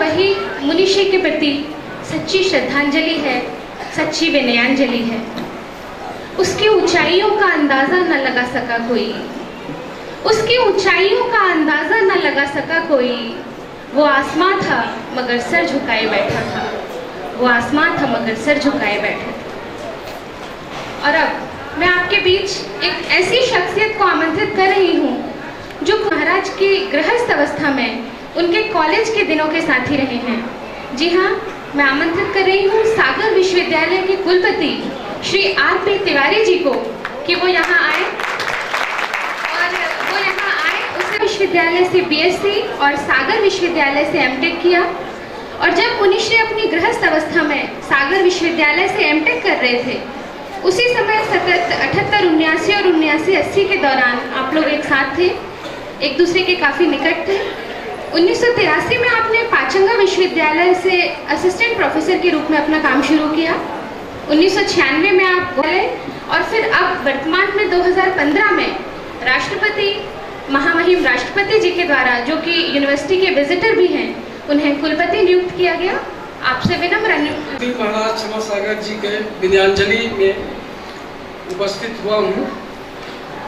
वही मुनिषी के प्रति सच्ची श्रद्धांजलि है, सच्ची विनयांजलि है। उसकी ऊंचाइयों का अंदाजा न लगा सका कोई, उसकी ऊंचाइयों का अंदाजा न लगा सका कोई। वो आसमां था मगर सर झुकाए बैठा था, वो आसमां था मगर सर झुकाए बैठा था। और अब मैं आपके बीच एक ऐसी शख्सियत को आमंत्रित कर रही हूँ जो महाराज की गृहस्थ अवस्था में उनके कॉलेज के दिनों के साथी रहे हैं। जी हाँ, मैं आमंत्रित कर रही हूँ सागर विश्वविद्यालय के कुलपति श्री आर.पी. तिवारी जी को कि वो यहाँ आए और वो यहाँ आए। उसने विश्वविद्यालय से बीएससी और सागर विश्वविद्यालय से एमटेक किया। और जब मुनिश्री अपनी गृहस्थ अवस्था में सागर विश्वविद्यालय से एमटेक कर रहे थे, उसी समय 78, 79 और 79-80 के दौरान आप लोग एक साथ थे, एक दूसरे के काफ़ी निकट थे। 1983 में आपने पाचंगा विश्वविद्यालय से असिस्टेंट प्रोफेसर के रूप में अपना काम शुरू किया। 1996 में आप गए और फिर अब वर्तमान में 2015 में राष्ट्रपति, महामहिम राष्ट्रपति जी के द्वारा, जो कि यूनिवर्सिटी के विजिटर भी हैं, उन्हें कुलपति नियुक्त किया गया। आपसे विनम्र महाराज क्षमासागर जी के विनयांजलि में उपस्थित हुआ हूँ।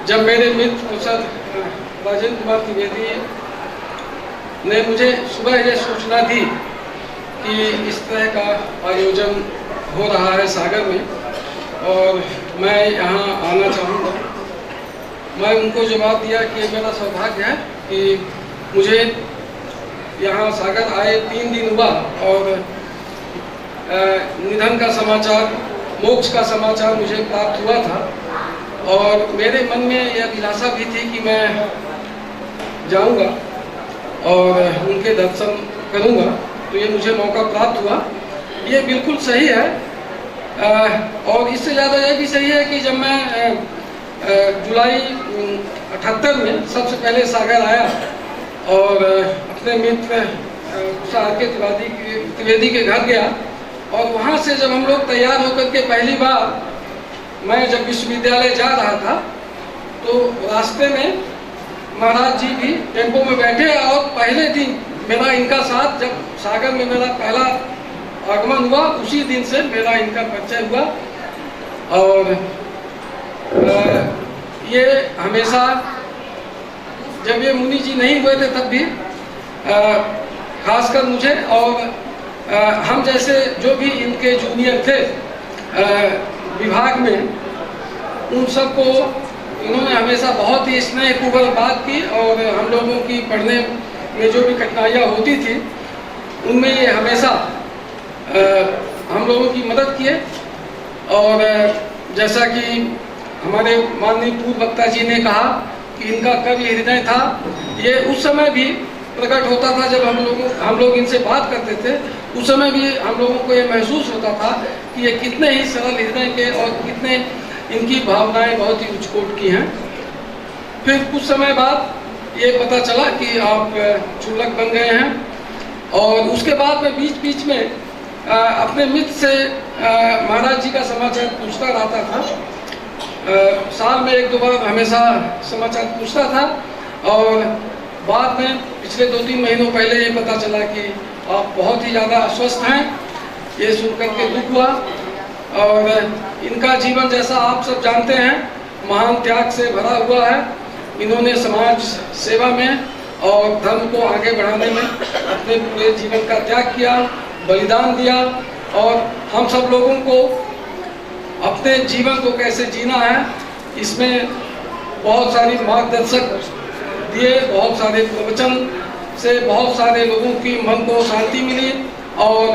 जब मेरे मित्र प्रोफेसर राजेंद्र कुमार त्रिवेदी ने मुझे सुबह ये सूचना दी कि इस तरह का आयोजन हो रहा है सागर में और मैं यहाँ आना चाहूँगा, मैं उनको जवाब दिया कि मेरा सौभाग्य है कि मुझे यहाँ सागर आए 3 दिन हुआ और निधन का समाचार, मोक्ष का समाचार मुझे प्राप्त हुआ था और मेरे मन में यह अभिलाषा भी थी कि मैं जाऊँगा और उनके दर्शन करूँगा, तो ये मुझे मौका प्राप्त हुआ। ये बिल्कुल सही है और इससे ज़्यादा यह भी सही है कि जब मैं जुलाई 78 में सबसे पहले सागर आया और अपने मित्र आर.के. त्रिवेदी के घर गया और वहाँ से जब हम लोग तैयार होकर के पहली बार मैं जब विश्वविद्यालय जा रहा था तो रास्ते में महाराज जी भी टेम्पो में बैठे और पहले दिन मेरा इनका साथ, जब सागर में मेरा पहला आगमन हुआ उसी दिन से मेरा इनका परिचय हुआ। और ये हमेशा, जब ये मुनि जी नहीं हुए थे तब भी खासकर मुझे और हम जैसे जो भी इनके जूनियर थे विभाग में, उन सबको इन्होंने हमेशा बहुत ही स्नेहपूर्वक बात की और हम लोगों की पढ़ने में जो भी कठिनाइयाँ होती थी उनमें ये हमेशा हम लोगों की मदद किए। और जैसा कि हमारे माननीय पूर्व वक्ता जी ने कहा कि इनका कवि हृदय था, ये उस समय भी प्रकट होता था जब हम लोग इनसे बात करते थे। उस समय भी हम लोगों को ये महसूस होता था कि ये कितने ही सरल हृदय के और कितने इनकी भावनाएं बहुत ही उच्चकोट की हैं। फिर कुछ समय बाद ये पता चला कि आप चुलक बन गए हैं और उसके बाद मैं बीच बीच में अपने मित्र से महाराज जी का समाचार पूछता रहता था। साल में 1-2 बार हमेशा समाचार पूछता था और बाद में पिछले 2-3 महीनों पहले ये पता चला कि आप बहुत ही ज़्यादा अस्वस्थ हैं। ये सुनकर के दुख हुआ और इनका जीवन जैसा आप सब जानते हैं महान त्याग से भरा हुआ है। इन्होंने समाज सेवा में और धर्म को आगे बढ़ाने में अपने पूरे जीवन का त्याग किया, बलिदान दिया और हम सब लोगों को अपने जीवन को कैसे जीना है इसमें बहुत सारी मार्गदर्शक दिए, बहुत सारे प्रवचन से बहुत सारे लोगों की मन को शांति मिली और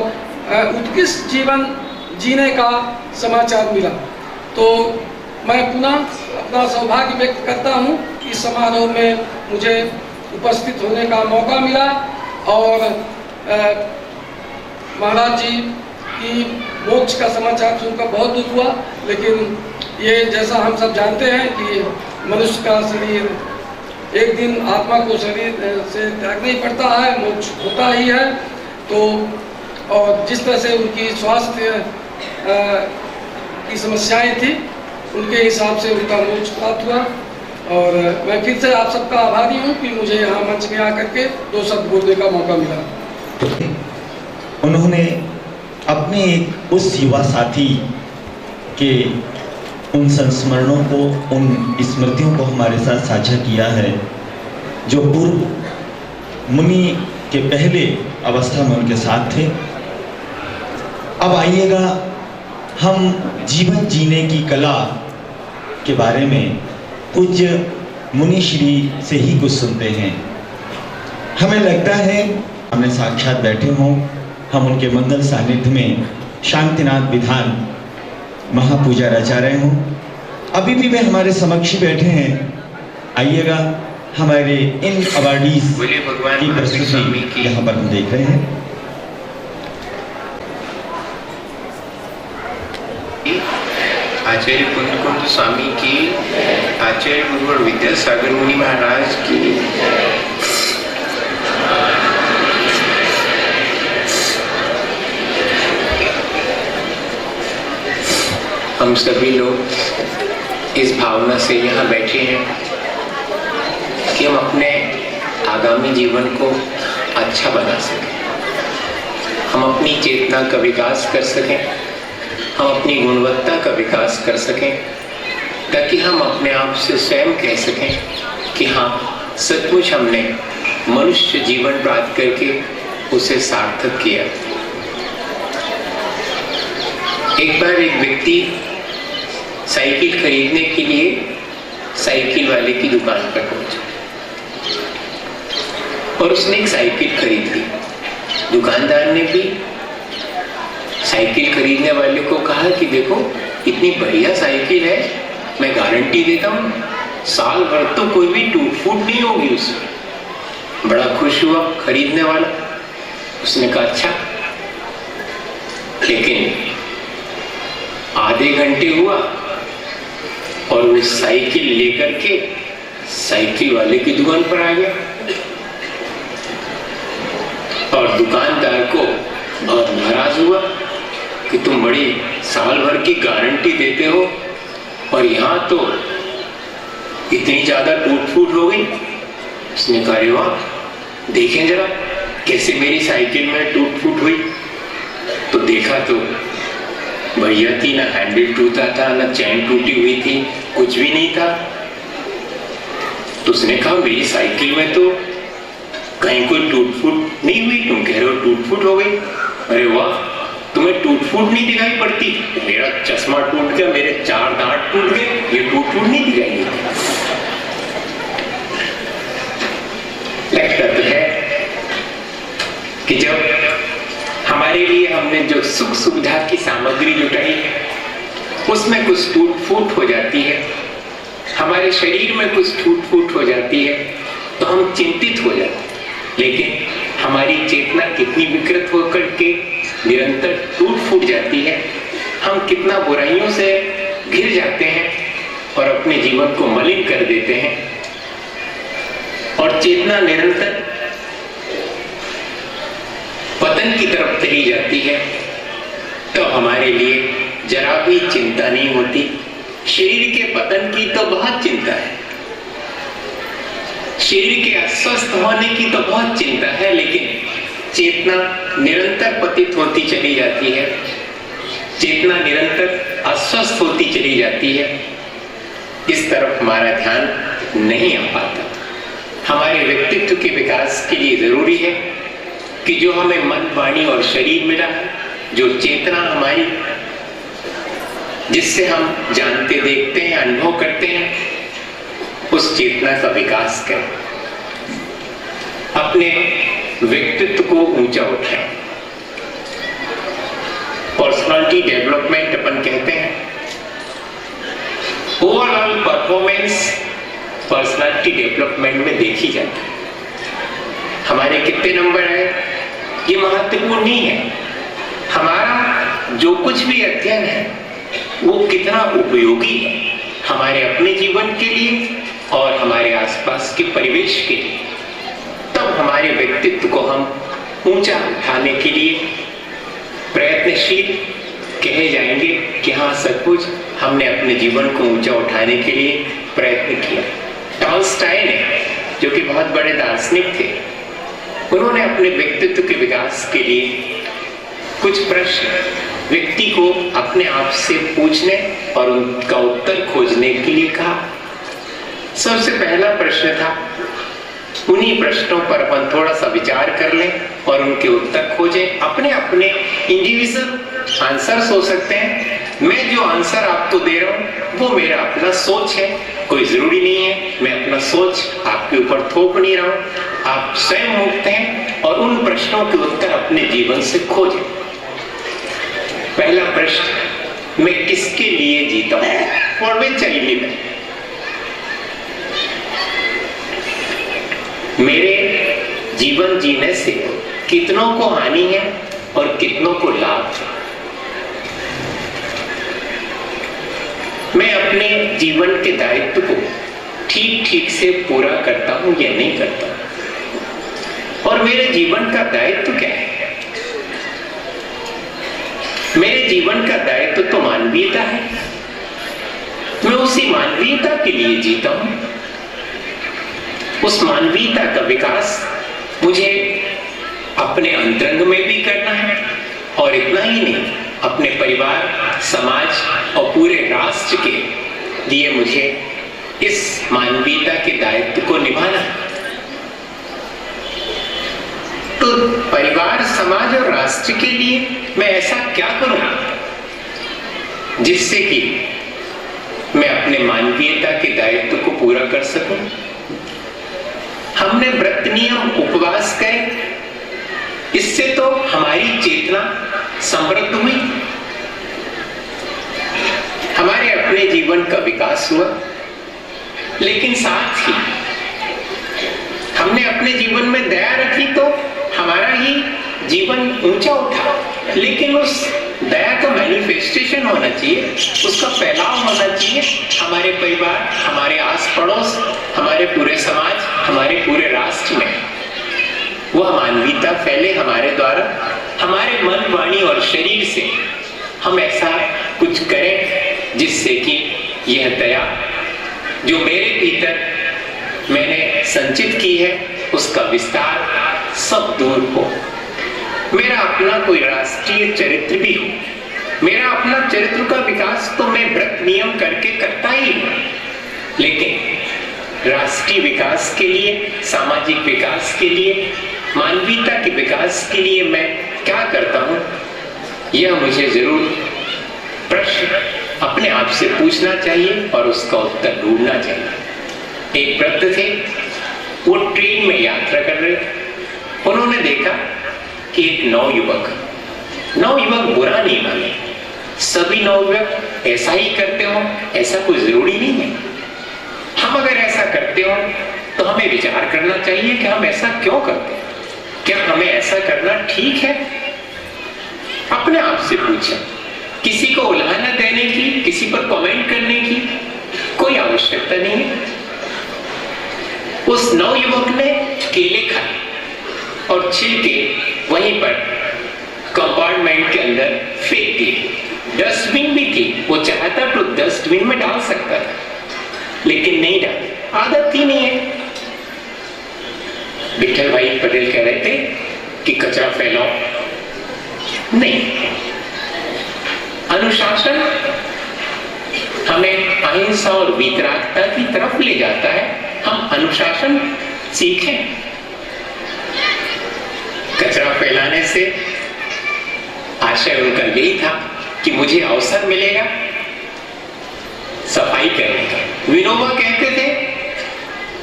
उत्कृष्ट जीवन जीने का समाचार मिला। तो मैं पुनः अपना सौभाग्य व्यक्त करता हूँ कि इस समारोह में मुझे उपस्थित होने का मौका मिला और महाराज जी की मोक्ष का समाचार सुनकर बहुत दुख हुआ। लेकिन ये जैसा हम सब जानते हैं कि मनुष्य का शरीर एक दिन आत्मा को शरीर से त्यागना ही पड़ता है, मोक्ष होता ही है। तो और जिस तरह से उनकी स्वास्थ्य की समस्याएं थी उनके हिसाब से उनका मोक्ष प्राप्त हुआ। और मैं फिर से आप सबका आभारी हूँ कि मुझे यहाँ मंच में आकर के 2 शब्द बोलने का मौका मिला। उन्होंने अपने एक उस युवा साथी के उन संस्मरणों को, उन स्मृतियों को हमारे साथ साझा किया है जो पूर्व मुनि के पहले अवस्था में उनके साथ थे। अब आइएगा हम जीवन जीने की कला के बारे में पूज्य मुनि श्री से ही कुछ सुनते हैं। हमें लगता है हमने साक्षात बैठे हों, हम उनके मंगल सानिध्य में शांतिनाथ विधान महापूजा रचा रहे हों। अभी भी वे हमारे समक्ष ही बैठे हैं। आइएगा हमारे इन अवार्डीज की प्रस्तुति यहाँ पर हम देख रहे हैं। आचार्य पुण्यकुंज स्वामी की, आचार्य गुरुवर विद्यासागर मुनि महाराज की, हम सभी लोग इस भावना से यहाँ बैठे हैं कि हम अपने आगामी जीवन को अच्छा बना सकें, हम अपनी चेतना का विकास कर सकें, हम अपनी गुणवत्ता का विकास कर सकें, ताकि हम अपने आप से स्वयं कह सकें कि हाँ, सचमुच हमने मनुष्य जीवन प्राप्त करके उसे सार्थक किया। एक बार एक व्यक्ति साइकिल खरीदने के लिए साइकिल वाले की दुकान पर पहुंचा और उसने एक साइकिल खरीद ली। दुकानदार ने भी साइकिल खरीदने वाले को कहा कि देखो, इतनी बढ़िया साइकिल है, मैं गारंटी देता हूँ साल भर तो कोई भी टूट फूट नहीं होगी उसमें। बड़ा खुश हुआ खरीदने वाला। उसने कहा अच्छा। लेकिन आधे घंटे हुआ और वो साइकिल लेकर के साइकिल वाले की दुकान पर आ गया और दुकानदार को बहुत नाराज हुआ कि तुम बड़ी साल भर की गारंटी देते हो और यहाँ तो इतनी ज्यादा टूट फूट हो गई। उसने कहा, वाह, देखें जरा कैसे मेरी साइकिल में टूट फूट हुई। तो देखा तो भैया थी, ना हैंडल टूटा था, ना चैन टूटी हुई थी, कुछ भी नहीं था। तो उसने कहा, मेरी साइकिल में तो कहीं कोई टूट फूट नहीं हुई, तुम कह रहे हो टूट फूट हो गई। अरे वाह, तुम्हें टूट फूट नहीं दिखाई पड़ती? मेरा चश्मा टूट गया, मेरे 4 दांत टूट गए, ये टूट फूट नहीं दिखाई लगता तो है कि जब हमारे लिए हमने जो सुख सुविधा की सामग्री जुटाई है उसमें कुछ टूट फूट हो जाती है, हमारे शरीर में कुछ टूट फूट हो जाती है, तो हम चिंतित हो जाते हैं। लेकिन हमारी चेतना कितनी विकृत होकर के निरंतर टूट फूट जाती है, हम कितना बुराइयों से घिर जाते हैं और अपने जीवन को मलिन कर देते हैं। और चेतना निरंतर पतन की तरफ चली जाती है, तो हमारे लिए जरा भी चिंता नहीं होती। शरीर के पतन की तो बहुत चिंता है, शरीर के अस्वस्थ होने की तो बहुत चिंता है, लेकिन चेतना निरंतर पतित होती चली जाती है, चेतना निरंतर अस्वस्थ होती चली जाती है। इस तरफ हमारा ध्यान नहीं आ पाता। हमारे व्यक्तित्व के विकास के लिए जरूरी है कि जो हमें मन, वाणी और शरीर मिला, जो चेतना हमारी, जिससे हम जानते, देखते हैं, अनुभव करते हैं, उस चेतना का विकास करें, अपने व्यक्तित्व को ऊंचा उठाएं। पर्सनालिटी डेवलपमेंट अपन कहते हैं। ओवरऑल परफॉर्मेंस पर्सनालिटी डेवलपमेंट में देखी जाती है। हमारे कितने नंबर है ये महत्वपूर्ण नहीं है, हमारा जो कुछ भी अध्ययन है वो कितना उपयोगी है हमारे अपने जीवन के लिए और हमारे आसपास के परिवेश के लिए। तब हमारे व्यक्तित्व को हम ऊंचा उठाने के लिए प्रयत्नशील कहे जाएंगे कि हाँ, सचमुच हमने अपने जीवन को ऊंचा उठाने के लिए प्रयत्न किया। टॉलस्टॉय ने, जो कि बहुत बड़े दार्शनिक थे, उन्होंने अपने व्यक्तित्व के विकास के लिए कुछ प्रश्न व्यक्ति को अपने आप से पूछने और उनका उत्तर खोजने के लिए कहा। सबसे पहला प्रश्न था, उन्हीं प्रश्नों पर अपन थोड़ा सा विचार कर लें और उनके उत्तर खोजें। अपने अपने इंडिविजुअल आंसर्स हो सकते हैं। मैं जो आंसर आपको दे रहा हूं वो मेरा अपना सोच है, कोई जरूरी नहीं है मैं अपना सोच आपके ऊपर थोप नहीं रहा हूं। आप स्वयं मुक्त हैं और उन प्रश्नों के उत्तर अपने जीवन से खोजें। पहला प्रश्न, मैं किसके लिए जीता हूं? For which I live? मेरे जीवन जीने से कितनों को हानि है और कितनों को लाभ है? मैं अपने जीवन के दायित्व को ठीक ठीक से पूरा करता हूं या नहीं करता हूं? और मेरे जीवन का दायित्व क्या है? मेरे जीवन का दायित्व तो मानवीयता है। मैं उसी मानवीयता के लिए जीता हूं। उस मानवीयता का विकास मुझे अपने अंतरंग में भी करना है और इतना ही नहीं, अपने परिवार, समाज और पूरे राष्ट्र के लिए मुझे इस मानवीयता के दायित्व को निभाना है। तो परिवार, समाज और राष्ट्र के लिए मैं ऐसा क्या करूं जिससे कि मैं अपने मानवीयता के दायित्व को पूरा कर सकूं? हमने व्रत, नियम, उपवास करे, इससे तो हमारी चेतना समृद्ध हुई, हमारे अपने जीवन का विकास हुआ, लेकिन साथ ही हमने अपने जीवन में दया रखी तो हमारा ही जीवन ऊंचा उठा। लेकिन उस दया का मैनिफेस्टेशन होना चाहिए, उसका फैलाव होना चाहिए हमारे परिवार, हमारे आस पड़ोस, हमारे पूरे समाज, हमारे पूरे राष्ट्र में। वह मानवीयता फैले हमारे द्वारा, हमारे मन, वाणी और शरीर से हम ऐसा कुछ करें जिससे कि यह दया जो मेरे भीतर मैंने संचित की है उसका विस्तार सब दूर हो। मेरा अपना कोई राष्ट्रीय चरित्र भी हो, मेरा अपना चरित्र का विकास तो मैं व्रत नियम करके करता ही हूं, लेकिन राष्ट्रीय विकास के लिए, सामाजिक विकास के लिए, मानवीयता के विकास के लिए मैं क्या करता हूं, यह मुझे जरूर प्रश्न अपने आप से पूछना चाहिए और उसका उत्तर ढूंढना चाहिए। एक वृद्ध थे, वो ट्रेन में यात्रा कर रहे थे। उन्होंने देखा कि एक नवयुवक बुरा नहीं माने, सभी नवयुवक ऐसा ही करते हो ऐसा कोई जरूरी नहीं है। हम अगर ऐसा करते हो तो हमें विचार करना चाहिए कि हम ऐसा क्यों करते हैं, क्या हमें ऐसा करना ठीक है? अपने आप से पूछा। किसी को उल्हाना देने की, किसी पर कमेंट करने की कोई आवश्यकता नहीं है। उस नवयुवक ने केले खाए और छिलके वहीं पर कंपार्टमेंट के अंदर फेंक दिए। डस्टबिन भी थी, वो चाहता तो डस्टबिन में डाल सकता था, लेकिन नहीं डाल, आदत ही नहीं है। विठल भाई पटेल कह रहे थे कि कचरा फैलाओ नहीं। अनुशासन हमें अहिंसा और वीतरागता की तरफ ले जाता है। हम अनुशासन सीखें। कचरा फैलाने से आशय उनका यही था कि मुझे अवसर मिलेगा सफाई करने का। विनोबा कहते थे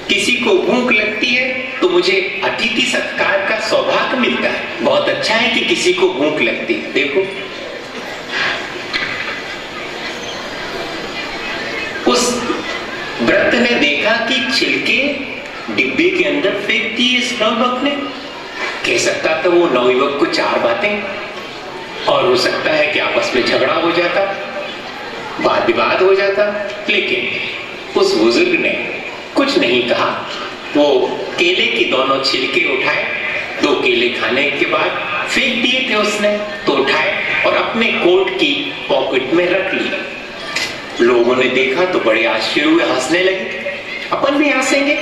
किसी को भूख लगती है तो मुझे अतिथि सत्कार का सौभाग्य मिलता है। बहुत अच्छा है कि किसी को भूख लगती है। देखो, उस व्रत ने देखा कि छिलके डिब्बे के अंदर फेंक दिए इस नवयुवक ने। कह सकता था वो नवयुवक को चार बातें, और हो सकता है कि आपस में झगड़ा हो जाता, वाद विवाद हो जाता, लेकिन उस बुजुर्ग ने कुछ नहीं कहा। वो केले की दोनों छिलके उठाए, 2 केले खाने के बाद फेंक दिए थे उसने, तो उठाए और अपने कोट की पॉकेट में रख लिए। लोगों ने देखा तो बड़े आश्चर्य हुए, हंसने लगे। अपन भी हंसेंगे।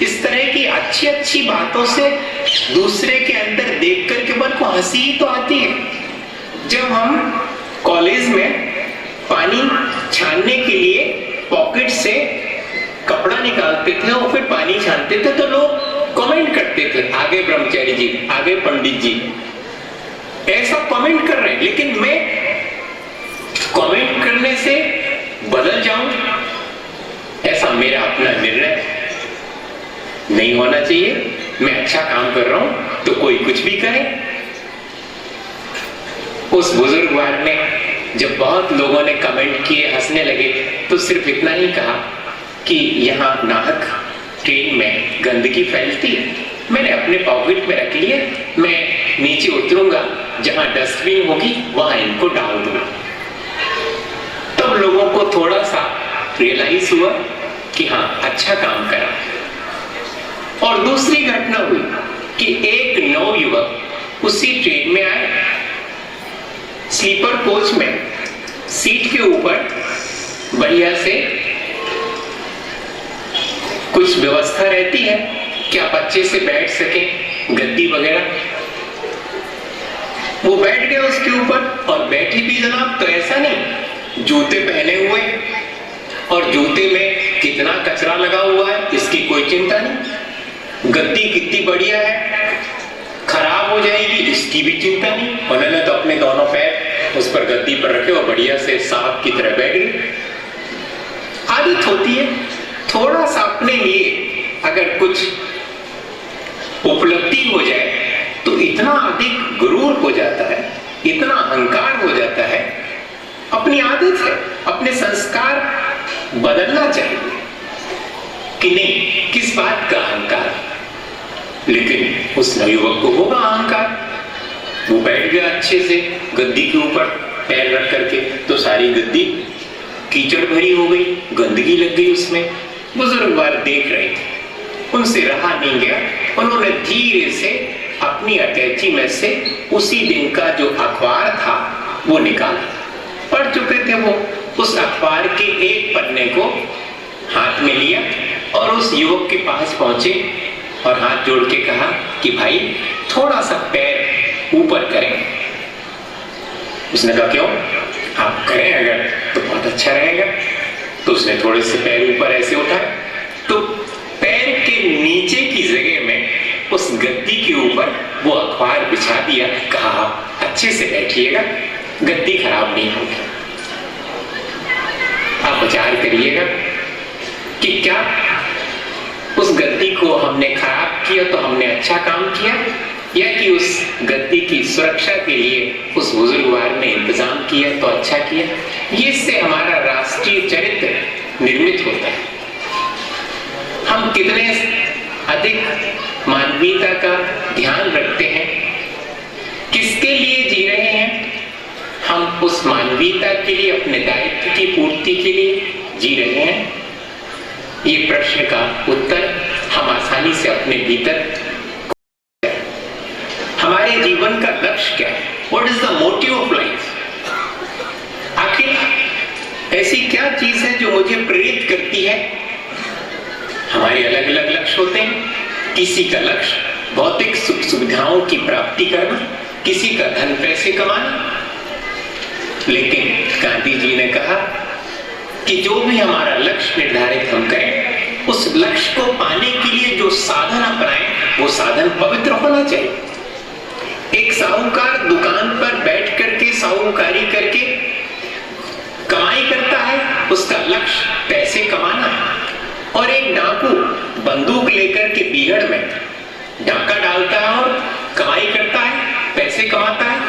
इस तरह की अच्छी अच्छी बातों से दूसरे के अंदर देख करके मन को हंसी ही तो आती है। जब हम कॉलेज में पानी छानने के लिए पॉकेट से कपड़ा निकालते थे और फिर पानी छानते थे तो लोग कमेंट करते थे, आगे ब्रह्मचारी जी, आगे पंडित जी, ऐसा कमेंट कर रहे हैं। लेकिन मैं कमेंट करने से बदल जाऊं, ऐसा मेरा अपना निर्णय नहीं होना चाहिए। मैं अच्छा काम कर रहा हूं तो कोई कुछ भी करे। उस बुजुर्गवार ने जब बहुत लोगों ने कमेंट किए, हंसने लगे, तो सिर्फ इतना ही कहा कि यहाँ नाहक ट्रेन में गंदगी फैलती है, मैंने अपने पॉकेट में रख लिया, मैं नीचे उतरूंगा, जहां डस्टबिन होगी वहां इनको डाल दूंगा। तब लोगों को थोड़ा सा रियलाइज हुआ कि हाँ, अच्छा काम करा। और दूसरी घटना हुई कि एक नवयुवक उसी ट्रेन में आए, स्लीपर कोच में सीट के ऊपर बढ़िया से कुछ व्यवस्था रहती है कि आप अच्छे से बैठ सके, गद्दी वगैरह। वो बैठ गए उसके ऊपर और बैठी भी जनाब तो ऐसा नहीं, जूते पहने हुए और जूते में कितना कचरा लगा हुआ है इसकी कोई चिंता नहीं, गद्दी कितनी बढ़िया है, खराब हो जाएगी इसकी भी चिंता नहीं। उन्होंने तो अपने दोनों पैर उस पर गद्दी पर रखे और बढ़िया से सांप की तरह बैठ गए। आदत होती है, थोड़ा सा अपने लिए अगर कुछ उपलब्धि हो जाए तो इतना अधिक गुरूर हो जाता है, इतना अहंकार हो जाता है। अपनी आदत है, अपने संस्कार बदलना चाहिए कि नहीं, किस बात का अहंकार। लेकिन उस नवयुवक को होगा अहंकार, वो बैठ गया अच्छे से गद्दी के ऊपर पैर रख करके, तो सारी गद्दी कीचड़ भरी हो गई, गंदगी लग गई उसमें। बुजुर्गवार देख रहे थे, उनसे रहा नहीं गया, उन्होंने धीरे से अपनी अटैची में से उसी दिन का जो अखबार था वो निकाला। पढ़ चुके थे वो, उस अखबार के एक पन्ने को हाथ में लिया और उस युवक के पास पहुंचे और हाथ जोड़ के कहा कि भाई थोड़ा सा पैर ऊपर करें। उसने कहा क्यों? आप करें अगर तो बहुत अच्छा रहेगा। तो उसने थोड़े से पैर ऊपर ऐसे उठाए तो पैर के नीचे की जगह में उस गद्दी के ऊपर वो अखबार बिछा दिया। कहा आप अच्छे से बैठिएगा, गद्दी खराब नहीं होगी। आप विचार करिएगा कि क्या उस गद्दी को हमने खराब किया तो हमने अच्छा काम किया, या कि उस गद्दी की सुरक्षा के लिए उस बुजुर्गवार ने इंतजाम किया तो अच्छा किया। ये इससे हमारा राष्ट्रीय चरित्र निर्मित होता है। हम कितने अधिक मानवीयता का ध्यान रखते हैं, किसके लिए जी रहे हैं। हम उस मानवीयता के लिए, अपने दायित्व की पूर्ति के लिए जी रहे हैं। ये प्रश्न का उत्तर हम आसानी से अपने भीतर, हमारे जीवन का लक्ष्य क्या है, what is the motive of life. आखिर ऐसी क्या चीज है जो मुझे प्रेरित करती है। हमारे अलग अलग लक्ष्य होते हैं। किसी का लक्ष्य भौतिक सुख सुविधाओं की प्राप्ति करना, किसी का धन पैसे कमाना। लेकिन गांधी जी ने कहा कि जो भी हमारा लक्ष्य निर्धारित हम करें, उस लक्ष्य को पाने के लिए जो साधन अपनाएं वो साधन पवित्र होना चाहिए। एक साहूकार दुकान पर बैठ करके साहूकारी करके कमाई करता है, उसका लक्ष्य पैसे कमाना है। और एक डाकू बंदूक लेकर के बीहड़ में डाका डालता है और कमाई करता है, पैसे कमाता है।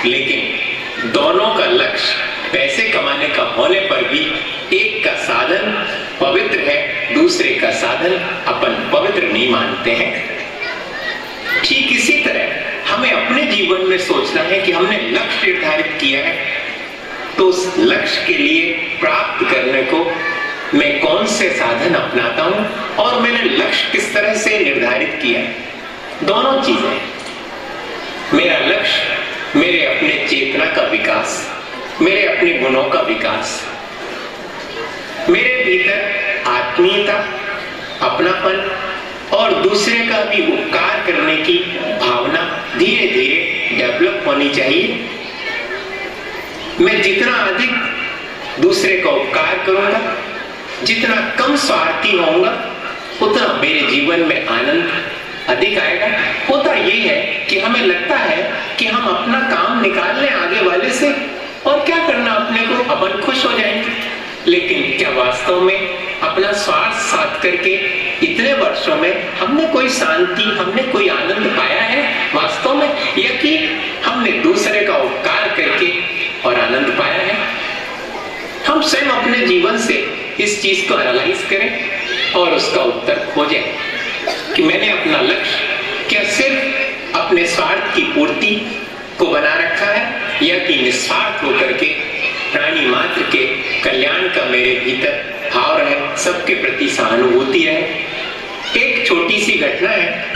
लेकिन दोनों का लक्ष्य पैसे कमाने का होने पर भी एक का साधन पवित्र है, दूसरे का साधन अपन पवित्र नहीं मानते हैं। ठीक इसी तरह हमें अपने जीवन में सोचना है कि हमने लक्ष्य निर्धारित किया है, तो उस लक्ष्य के लिए प्राप्त करने को मैं कौन से साधन अपनाता हूं और मैंने लक्ष्य किस तरह से निर्धारित किया है। दोनों चीजें, मेरा लक्ष्य मेरे अपने चेतना का विकास, मेरे अपने गुणों का विकास, मेरे भीतर आत्मीयता, अपनापन और दूसरे का भी उपकार करने की भावना धीरे धीरे डेवलप होनी चाहिए। मैं जितना अधिक दूसरे का उपकार करूंगा, जितना कम स्वार्थी होऊंगा, उतना मेरे जीवन में आनंद अधिक आएगा। होता ये है कि हमें लगता है कि हम अपना काम निकाल लें आगे वाले से, और क्या करना अपने को, अपन खुश हो जाएंगे। लेकिन क्या वास्तव में अपना स्वार्थ साध करके इतने वर्षों में हमने कोई शांति, हमने कोई आनंद पाया है वास्तव में, या कि हमने दूसरे का उपकार करके और आनंद पाया है? हम स्वयं अपने जीवन से इस चीज को एनालाइज करें और उसका उत्तर खोजें कि मैंने अपना लक्ष्य क्या सिर्फ अपने स्वार्थ की पूर्ति को बना रखा है, या कि निस्वार्थ होकर के प्राणी मात्र के कल्याण का मेरे भीतर भाव रहे, सबके प्रति सहानुभूति रहे। एक छोटी सी घटना है